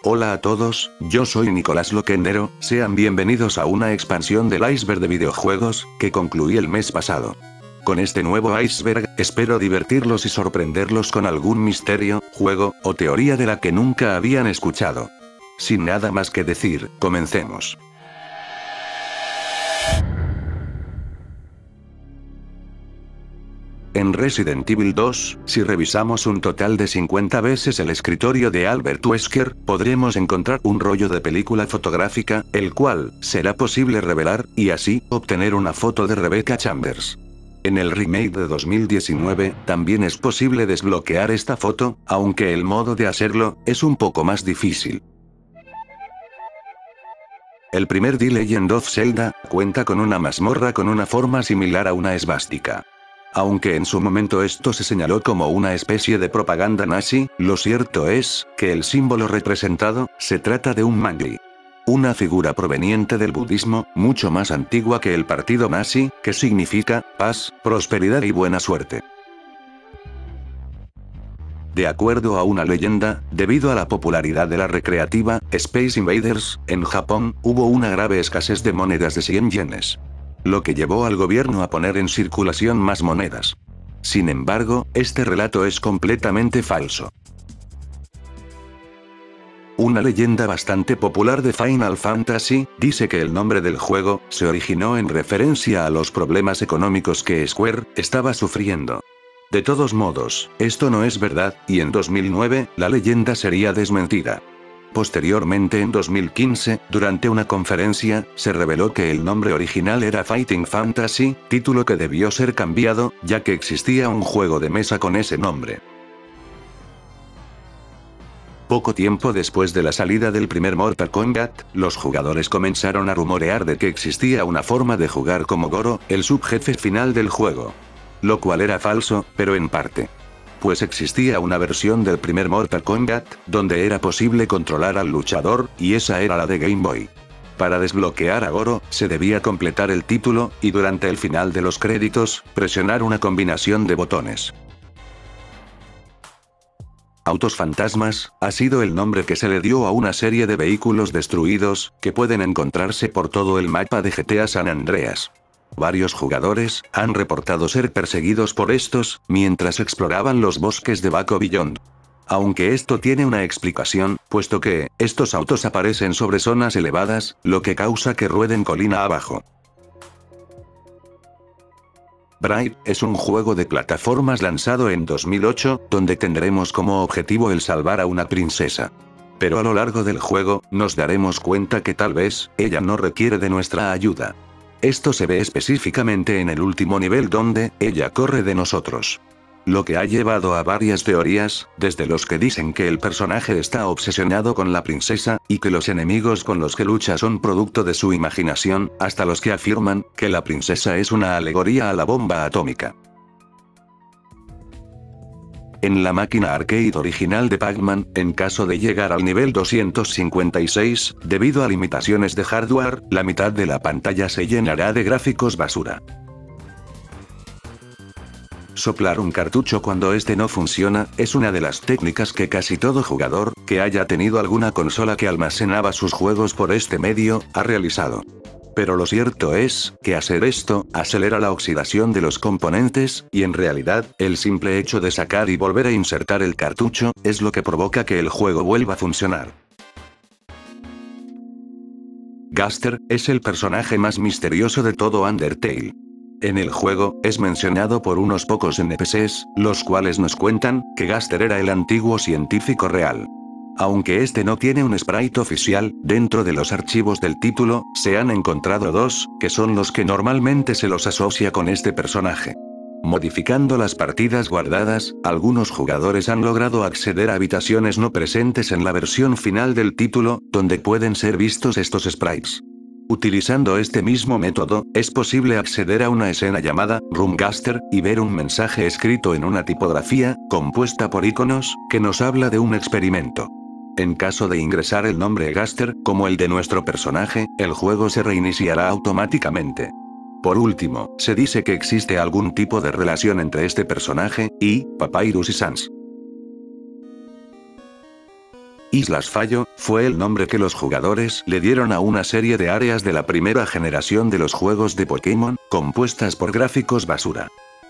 Hola a todos, yo soy Nicolás Loquendero, sean bienvenidos a una expansión del iceberg de videojuegos, que concluí el mes pasado. Con este nuevo iceberg, espero divertirlos y sorprenderlos con algún misterio, juego, o teoría de la que nunca habían escuchado. Sin nada más que decir, comencemos. En Resident Evil 2, si revisamos un total de 50 veces el escritorio de Albert Wesker, podremos encontrar un rollo de película fotográfica, el cual será posible revelar, y así, obtener una foto de Rebecca Chambers. En el remake de 2019, también es posible desbloquear esta foto, aunque el modo de hacerlo es un poco más difícil. El primer The Legend of Zelda cuenta con una mazmorra con una forma similar a una esvástica. Aunque en su momento esto se señaló como una especie de propaganda nazi, lo cierto es que el símbolo representado se trata de un mangli. Una figura proveniente del budismo, mucho más antigua que el partido nazi, que significa paz, prosperidad y buena suerte. De acuerdo a una leyenda, debido a la popularidad de la recreativa Space Invaders, en Japón, hubo una grave escasez de monedas de 100 yenes. Lo que llevó al gobierno a poner en circulación más monedas. Sin embargo, este relato es completamente falso. Una leyenda bastante popular de Final Fantasy dice que el nombre del juego se originó en referencia a los problemas económicos que Square estaba sufriendo. De todos modos, esto no es verdad, y en 2009, la leyenda sería desmentida. Posteriormente en 2015, durante una conferencia, se reveló que el nombre original era Fighting Fantasy, título que debió ser cambiado, ya que existía un juego de mesa con ese nombre. Poco tiempo después de la salida del primer Mortal Kombat, los jugadores comenzaron a rumorear de que existía una forma de jugar como Goro, el subjefe final del juego. Lo cual era falso, pero en parte. Pues existía una versión del primer Mortal Kombat, donde era posible controlar al luchador, y esa era la de Game Boy. Para desbloquear a Goro, se debía completar el título, y durante el final de los créditos, presionar una combinación de botones. Autos fantasmas, ha sido el nombre que se le dio a una serie de vehículos destruidos, que pueden encontrarse por todo el mapa de GTA San Andreas. Varios jugadores han reportado ser perseguidos por estos, mientras exploraban los bosques de Baco Beyond. Aunque esto tiene una explicación, puesto que, estos autos aparecen sobre zonas elevadas, lo que causa que rueden colina abajo. Braid es un juego de plataformas lanzado en 2008, donde tendremos como objetivo el salvar a una princesa. Pero a lo largo del juego, nos daremos cuenta que tal vez, ella no requiere de nuestra ayuda. Esto se ve específicamente en el último nivel donde, ella corre de nosotros. Lo que ha llevado a varias teorías, desde los que dicen que el personaje está obsesionado con la princesa, y que los enemigos con los que lucha son producto de su imaginación, hasta los que afirman que la princesa es una alegoría a la bomba atómica. En la máquina arcade original de Pac-Man, en caso de llegar al nivel 256, debido a limitaciones de hardware, la mitad de la pantalla se llenará de gráficos basura. Soplar un cartucho cuando este no funciona, es una de las técnicas que casi todo jugador, que haya tenido alguna consola que almacenaba sus juegos por este medio, ha realizado. Pero lo cierto es, que hacer esto, acelera la oxidación de los componentes, y en realidad, el simple hecho de sacar y volver a insertar el cartucho, es lo que provoca que el juego vuelva a funcionar. Gaster, es el personaje más misterioso de todo Undertale. En el juego, es mencionado por unos pocos NPCs, los cuales nos cuentan, que Gaster era el antiguo científico real. Aunque este no tiene un sprite oficial, dentro de los archivos del título, se han encontrado dos, que son los que normalmente se los asocia con este personaje. Modificando las partidas guardadas, algunos jugadores han logrado acceder a habitaciones no presentes en la versión final del título, donde pueden ser vistos estos sprites. Utilizando este mismo método, es posible acceder a una escena llamada Room Gaster, y ver un mensaje escrito en una tipografía, compuesta por iconos, que nos habla de un experimento. En caso de ingresar el nombre Gaster, como el de nuestro personaje, el juego se reiniciará automáticamente. Por último, se dice que existe algún tipo de relación entre este personaje y Papyrus y Sans. Islas Fallo, fue el nombre que los jugadores le dieron a una serie de áreas de la primera generación de los juegos de Pokémon, compuestas por gráficos basura.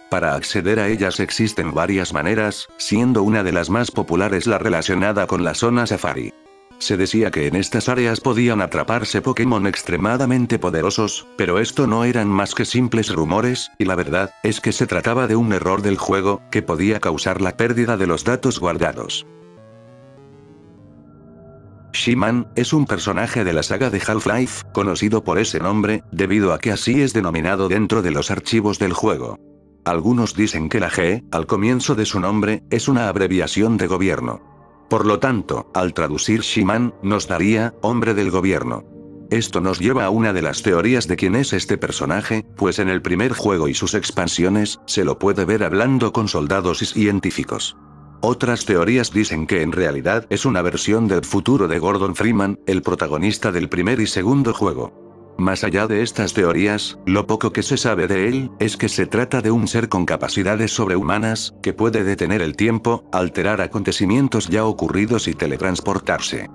Para acceder a ellas existen varias maneras, siendo una de las más populares la relacionada con la zona Safari. Se decía que en estas áreas podían atraparse Pokémon extremadamente poderosos, pero esto no eran más que simples rumores, y la verdad, es que se trataba de un error del juego, que podía causar la pérdida de los datos guardados. She-Man, es un personaje de la saga de Half-Life, conocido por ese nombre, debido a que así es denominado dentro de los archivos del juego. Algunos dicen que la G, al comienzo de su nombre, es una abreviación de gobierno. Por lo tanto, al traducir She-Man, nos daría, hombre del gobierno. Esto nos lleva a una de las teorías de quién es este personaje, pues en el primer juego y sus expansiones, se lo puede ver hablando con soldados y científicos. Otras teorías dicen que en realidad es una versión del futuro de Gordon Freeman, el protagonista del primer y segundo juego. Más allá de estas teorías, lo poco que se sabe de él, es que se trata de un ser con capacidades sobrehumanas, que puede detener el tiempo, alterar acontecimientos ya ocurridos y teletransportarse.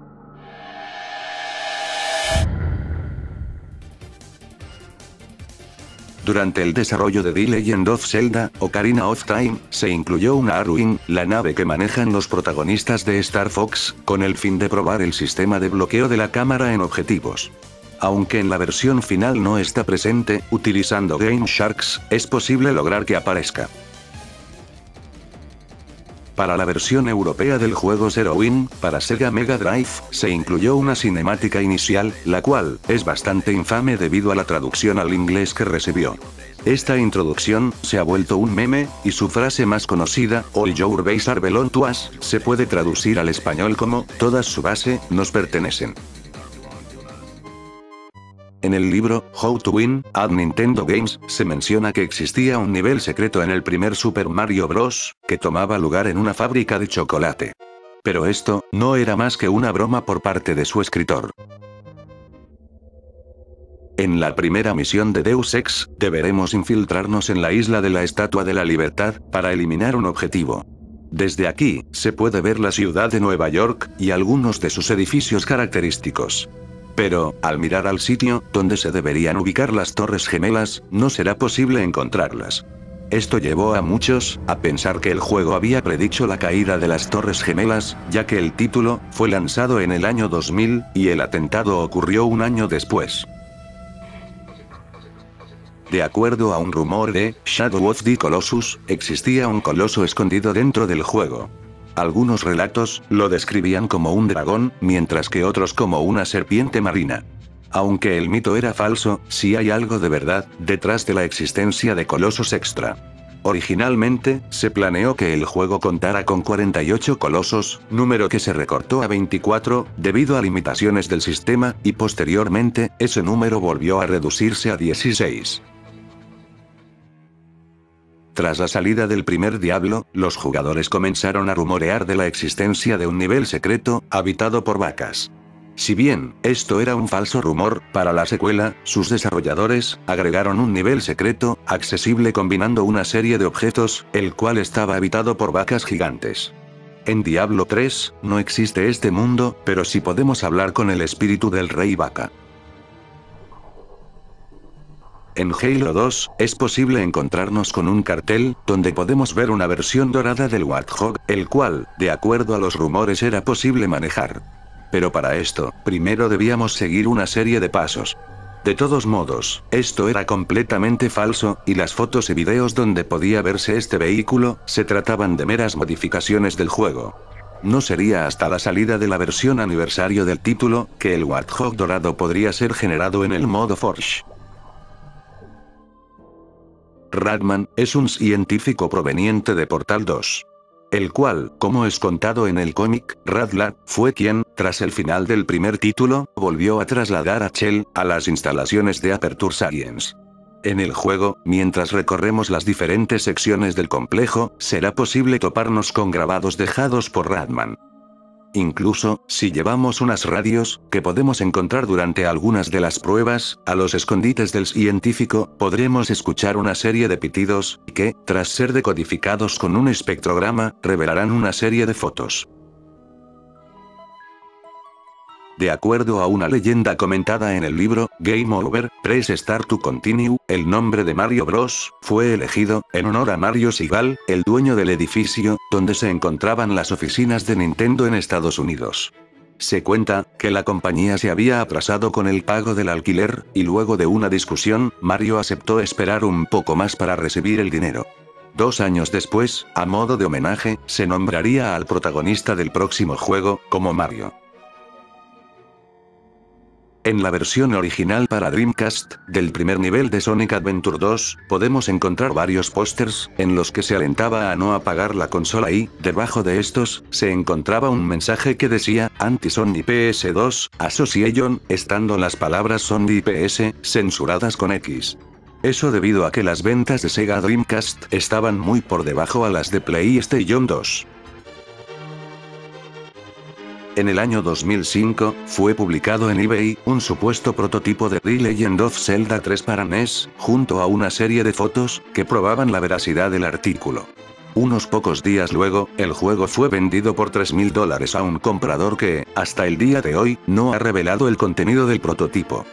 Durante el desarrollo de The Legend of Zelda, Ocarina of Time, se incluyó una Arwing, la nave que manejan los protagonistas de Star Fox, con el fin de probar el sistema de bloqueo de la cámara en objetivos. Aunque en la versión final no está presente, utilizando Game Sharks, es posible lograr que aparezca. Para la versión europea del juego Zero Wing, para Sega Mega Drive, se incluyó una cinemática inicial, la cual, es bastante infame debido a la traducción al inglés que recibió. Esta introducción, se ha vuelto un meme, y su frase más conocida, All your base are belong to us, se puede traducir al español como, todas su base, nos pertenecen. En el libro, How to Win, at Nintendo Games, se menciona que existía un nivel secreto en el primer Super Mario Bros., que tomaba lugar en una fábrica de chocolate. Pero esto, no era más que una broma por parte de su escritor. En la primera misión de Deus Ex, deberemos infiltrarnos en la isla de la Estatua de la Libertad, para eliminar un objetivo. Desde aquí, se puede ver la ciudad de Nueva York, y algunos de sus edificios característicos. Pero, al mirar al sitio, donde se deberían ubicar las Torres Gemelas, no será posible encontrarlas. Esto llevó a muchos, a pensar que el juego había predicho la caída de las Torres Gemelas, ya que el título, fue lanzado en el año 2000, y el atentado ocurrió un año después. De acuerdo a un rumor de Shadow of the Colossus, existía un coloso escondido dentro del juego. Algunos relatos, lo describían como un dragón, mientras que otros como una serpiente marina. Aunque el mito era falso, sí hay algo de verdad, detrás de la existencia de colosos extra. Originalmente, se planeó que el juego contara con 48 colosos, número que se recortó a 24, debido a limitaciones del sistema, y posteriormente, ese número volvió a reducirse a 16. Tras la salida del primer Diablo, los jugadores comenzaron a rumorear de la existencia de un nivel secreto, habitado por vacas. Si bien, esto era un falso rumor, para la secuela, sus desarrolladores, agregaron un nivel secreto, accesible combinando una serie de objetos, el cual estaba habitado por vacas gigantes. En Diablo 3, no existe este mundo, pero sí podemos hablar con el espíritu del Rey Vaca. En Halo 2, es posible encontrarnos con un cartel, donde podemos ver una versión dorada del Warthog, el cual, de acuerdo a los rumores era posible manejar. Pero para esto, primero debíamos seguir una serie de pasos. De todos modos, esto era completamente falso, y las fotos y videos donde podía verse este vehículo, se trataban de meras modificaciones del juego. No sería hasta la salida de la versión aniversario del título, que el Warthog dorado podría ser generado en el modo Forge. Ratman, es un científico proveniente de Portal 2. El cual, como es contado en el cómic, Ratlad, fue quien, tras el final del primer título, volvió a trasladar a Chell, a las instalaciones de Aperture Science. En el juego, mientras recorremos las diferentes secciones del complejo, será posible toparnos con grabados dejados por Ratman. Incluso, si llevamos unas radios, que podemos encontrar durante algunas de las pruebas, a los escondites del científico, podremos escuchar una serie de pitidos, que, tras ser decodificados con un espectrograma, revelarán una serie de fotos. De acuerdo a una leyenda comentada en el libro, Game Over, Press Start to Continue, el nombre de Mario Bros. Fue elegido, en honor a Mario Segal, el dueño del edificio, donde se encontraban las oficinas de Nintendo en Estados Unidos. Se cuenta, que la compañía se había atrasado con el pago del alquiler, y luego de una discusión, Mario aceptó esperar un poco más para recibir el dinero. 2 años después, a modo de homenaje, se nombraría al protagonista del próximo juego, como Mario. En la versión original para Dreamcast, del primer nivel de Sonic Adventure 2, podemos encontrar varios pósters, en los que se alentaba a no apagar la consola y, debajo de estos, se encontraba un mensaje que decía, Anti-Sony PS2, Association, estando las palabras Sony PS, censuradas con X. Eso debido a que las ventas de Sega Dreamcast estaban muy por debajo a las de PlayStation 2. En el año 2005, fue publicado en eBay, un supuesto prototipo de The Legend of Zelda 3 para NES, junto a una serie de fotos, que probaban la veracidad del artículo. Unos pocos días luego, el juego fue vendido por $3.000 a un comprador que, hasta el día de hoy, no ha revelado el contenido del prototipo.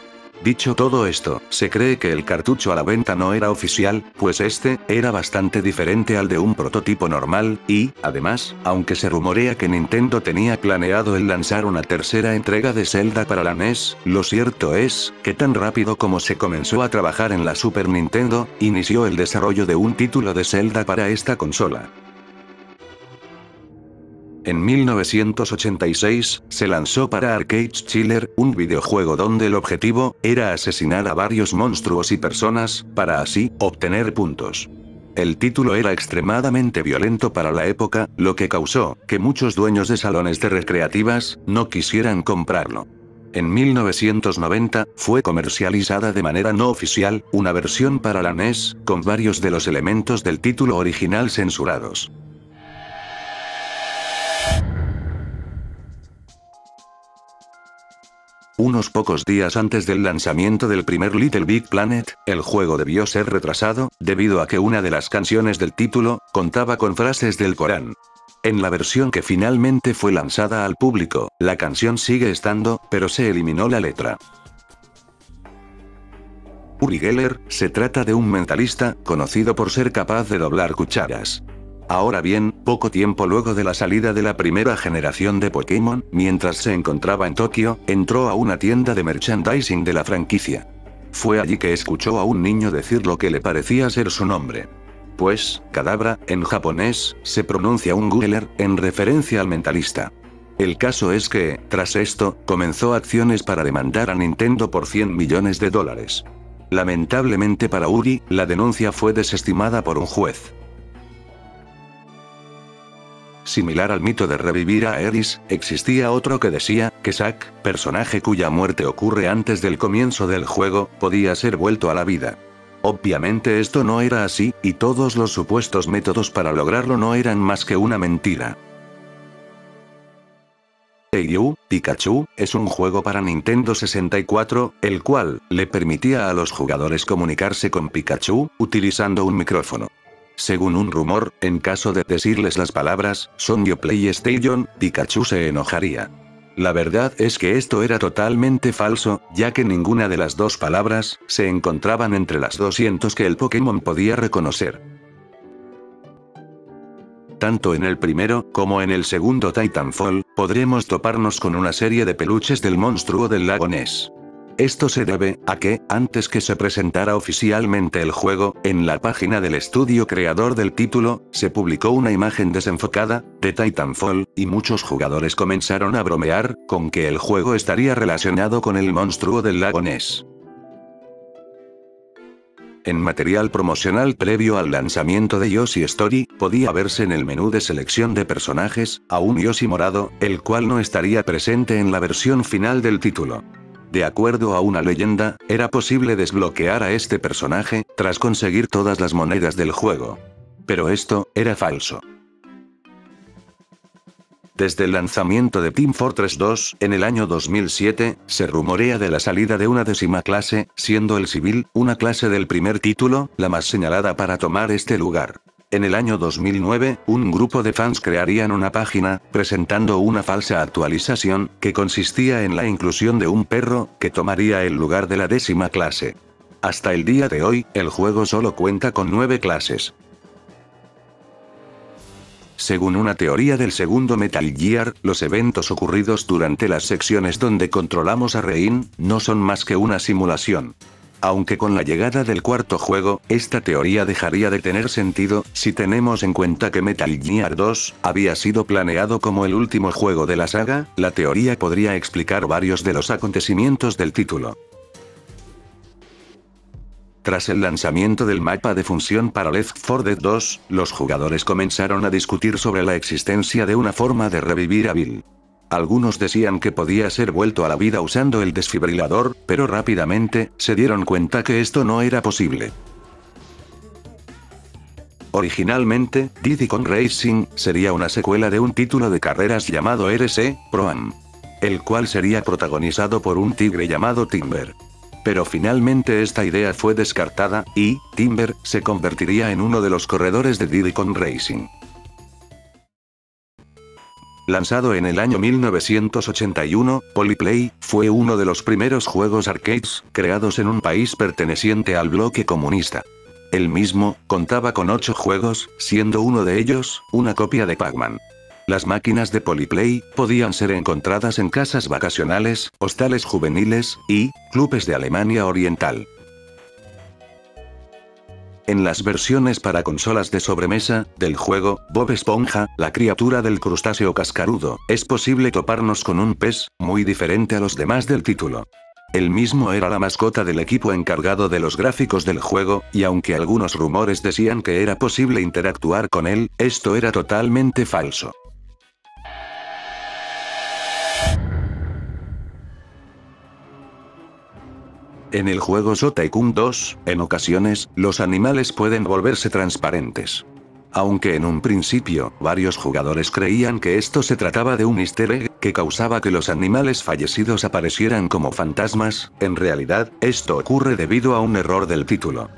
Dicho todo esto, se cree que el cartucho a la venta no era oficial, pues este, era bastante diferente al de un prototipo normal, y, además, aunque se rumorea que Nintendo tenía planeado el lanzar una tercera entrega de Zelda para la NES, lo cierto es, que tan rápido como se comenzó a trabajar en la Super Nintendo, inició el desarrollo de un título de Zelda para esta consola. En 1986, se lanzó para Arcade Chiller, un videojuego donde el objetivo, era asesinar a varios monstruos y personas, para así, obtener puntos. El título era extremadamente violento para la época, lo que causó, que muchos dueños de salones de recreativas, no quisieran comprarlo. En 1990, fue comercializada de manera no oficial, una versión para la NES, con varios de los elementos del título original censurados. Unos pocos días antes del lanzamiento del primer Little Big Planet, el juego debió ser retrasado, debido a que una de las canciones del título, contaba con frases del Corán. En la versión que finalmente fue lanzada al público, la canción sigue estando, pero se eliminó la letra. Uri Geller, se trata de un mentalista, conocido por ser capaz de doblar cucharas. Ahora bien, poco tiempo luego de la salida de la primera generación de Pokémon, mientras se encontraba en Tokio, entró a una tienda de merchandising de la franquicia. Fue allí que escuchó a un niño decir lo que le parecía ser su nombre. Pues, Kadabra, en japonés, se pronuncia un Geller, en referencia al mentalista. El caso es que, tras esto, comenzó acciones para demandar a Nintendo por $100 millones. Lamentablemente para Uri, la denuncia fue desestimada por un juez. Similar al mito de revivir a Eris, existía otro que decía, que Zack, personaje cuya muerte ocurre antes del comienzo del juego, podía ser vuelto a la vida. Obviamente esto no era así, y todos los supuestos métodos para lograrlo no eran más que una mentira. Hey You, Pikachu, es un juego para Nintendo 64, el cual, le permitía a los jugadores comunicarse con Pikachu, utilizando un micrófono. Según un rumor, en caso de decirles las palabras, "Son yo PlayStation", Pikachu se enojaría. La verdad es que esto era totalmente falso, ya que ninguna de las dos palabras, se encontraban entre las 200 que el Pokémon podía reconocer. Tanto en el primero, como en el segundo Titanfall, podremos toparnos con una serie de peluches del monstruo del lago Ness. Esto se debe a que, antes que se presentara oficialmente el juego, en la página del estudio creador del título, se publicó una imagen desenfocada, de Titanfall, y muchos jugadores comenzaron a bromear, con que el juego estaría relacionado con el monstruo del lago Ness. En material promocional previo al lanzamiento de Yoshi Story, podía verse en el menú de selección de personajes, a un Yoshi morado, el cual no estaría presente en la versión final del título. De acuerdo a una leyenda, era posible desbloquear a este personaje, tras conseguir todas las monedas del juego. Pero esto, era falso. Desde el lanzamiento de Team Fortress 2, en el año 2007, se rumorea de la salida de una 10ª clase, siendo el civil, una clase del primer título, la más señalada para tomar este lugar. En el año 2009, un grupo de fans crearían una página, presentando una falsa actualización, que consistía en la inclusión de un perro, que tomaría el lugar de la 10ª clase. Hasta el día de hoy, el juego solo cuenta con 9 clases. Según una teoría del segundo Metal Gear, los eventos ocurridos durante las secciones donde controlamos a Rein, no son más que una simulación. Aunque con la llegada del cuarto juego, esta teoría dejaría de tener sentido, si tenemos en cuenta que Metal Gear 2 había sido planeado como el último juego de la saga, la teoría podría explicar varios de los acontecimientos del título. Tras el lanzamiento del mapa de función para Left 4 Dead 2, los jugadores comenzaron a discutir sobre la existencia de una forma de revivir a Bill. Algunos decían que podía ser vuelto a la vida usando el desfibrilador, pero rápidamente, se dieron cuenta que esto no era posible. Originalmente, Diddy Kong Racing sería una secuela de un título de carreras llamado RC Pro-Am, el cual sería protagonizado por un tigre llamado Timber. Pero finalmente esta idea fue descartada, y Timber se convertiría en uno de los corredores de Diddy Kong Racing. Lanzado en el año 1981, Polyplay fue uno de los primeros juegos arcades creados en un país perteneciente al bloque comunista. El mismo contaba con 8 juegos, siendo uno de ellos una copia de Pac-Man. Las máquinas de Polyplay podían ser encontradas en casas vacacionales, hostales juveniles y clubes de Alemania Oriental. En las versiones para consolas de sobremesa del juego Bob Esponja, la criatura del crustáceo cascarudo, es posible toparnos con un pez muy diferente a los demás del título. El mismo era la mascota del equipo encargado de los gráficos del juego, y aunque algunos rumores decían que era posible interactuar con él, esto era totalmente falso. En el juego So Tycoon 2, en ocasiones, los animales pueden volverse transparentes. Aunque en un principio, varios jugadores creían que esto se trataba de un easter egg, que causaba que los animales fallecidos aparecieran como fantasmas, en realidad, esto ocurre debido a un error del título.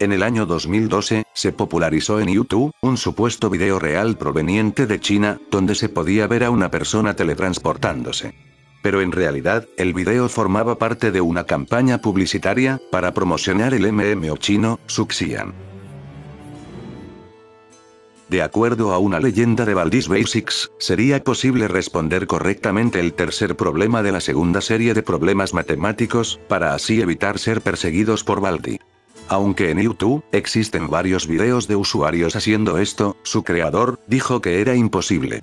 En el año 2012, se popularizó en YouTube, un supuesto video real proveniente de China, donde se podía ver a una persona teletransportándose. Pero en realidad, el video formaba parte de una campaña publicitaria, para promocionar el MMO chino, Suxian. De acuerdo a una leyenda de Baldi's Basics, sería posible responder correctamente el tercer problema de la segunda serie de problemas matemáticos, para así evitar ser perseguidos por Baldi. Aunque en YouTube, existen varios videos de usuarios haciendo esto, su creador, dijo que era imposible.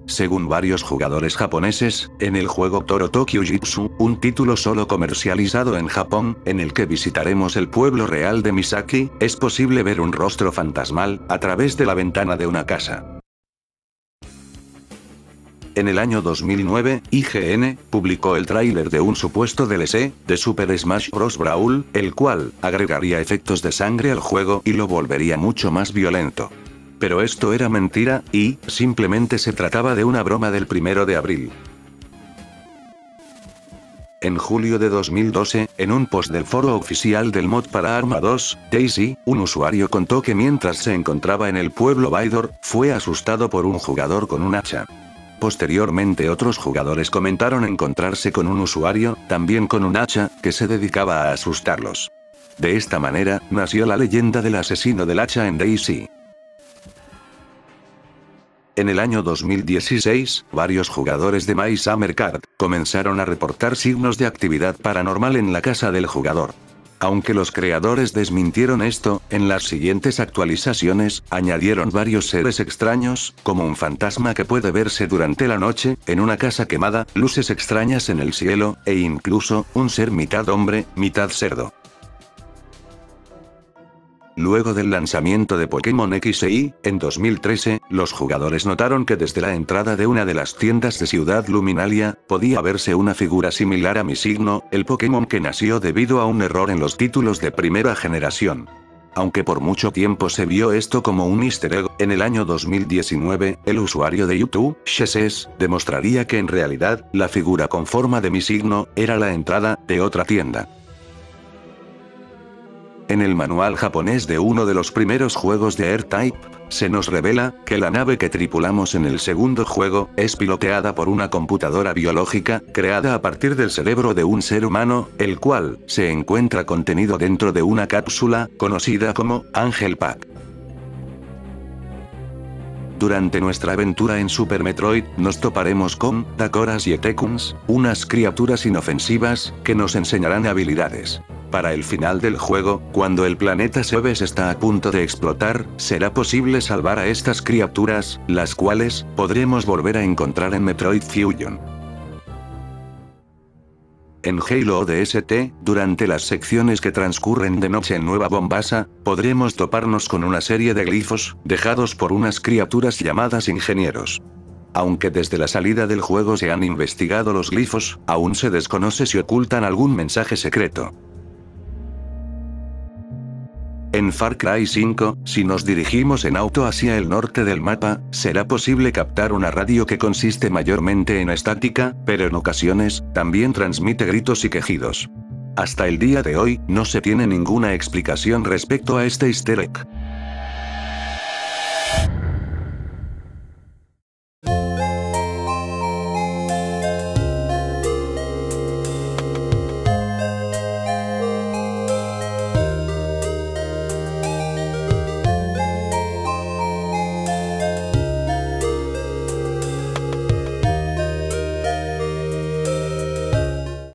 Según varios jugadores japoneses, en el juego Toro Tokyo Jitsu, un título solo comercializado en Japón, en el que visitaremos el pueblo real de Misaki, es posible ver un rostro fantasmal, a través de la ventana de una casa. En el año 2009, IGN publicó el tráiler de un supuesto DLC de Super Smash Bros. Brawl, el cual agregaría efectos de sangre al juego y lo volvería mucho más violento. Pero esto era mentira, y simplemente se trataba de una broma del 1 de abril. En julio de 2012, en un post del foro oficial del mod para Arma 2, Daisy, un usuario contó que mientras se encontraba en el pueblo Baidor, fue asustado por un jugador con un hacha. Posteriormente otros jugadores comentaron encontrarse con un usuario, también con un hacha, que se dedicaba a asustarlos. De esta manera, nació la leyenda del asesino del hacha en Daisy. En el año 2016, varios jugadores de My Summer Card comenzaron a reportar signos de actividad paranormal en la casa del jugador. Aunque los creadores desmintieron esto, en las siguientes actualizaciones, añadieron varios seres extraños, como un fantasma que puede verse durante la noche, en una casa quemada, luces extrañas en el cielo, e incluso, un ser mitad hombre, mitad cerdo. Luego del lanzamiento de Pokémon X e Y, en 2013, los jugadores notaron que desde la entrada de una de las tiendas de Ciudad Luminalia, podía verse una figura similar a Misigno, el Pokémon que nació debido a un error en los títulos de primera generación. Aunque por mucho tiempo se vio esto como un easter egg, en el año 2019, el usuario de YouTube, Sheses, demostraría que en realidad, la figura con forma de Misigno, era la entrada de otra tienda. En el manual japonés de uno de los primeros juegos de R-Type, se nos revela que la nave que tripulamos en el segundo juego es piloteada por una computadora biológica creada a partir del cerebro de un ser humano, el cual se encuentra contenido dentro de una cápsula conocida como Angel Pack. Durante nuestra aventura en Super Metroid, nos toparemos con Dakoras y Etekuns, unas criaturas inofensivas, que nos enseñarán habilidades. Para el final del juego, cuando el planeta Sebes está a punto de explotar, será posible salvar a estas criaturas, las cuales podremos volver a encontrar en Metroid Fusion. En Halo ODST, durante las secciones que transcurren de noche en Nueva Mombasa, podremos toparnos con una serie de glifos, dejados por unas criaturas llamadas ingenieros. Aunque desde la salida del juego se han investigado los glifos, aún se desconoce si ocultan algún mensaje secreto. En Far Cry 5, si nos dirigimos en auto hacia el norte del mapa, será posible captar una radio que consiste mayormente en estática, pero en ocasiones, también transmite gritos y quejidos. Hasta el día de hoy, no se tiene ninguna explicación respecto a este easter egg.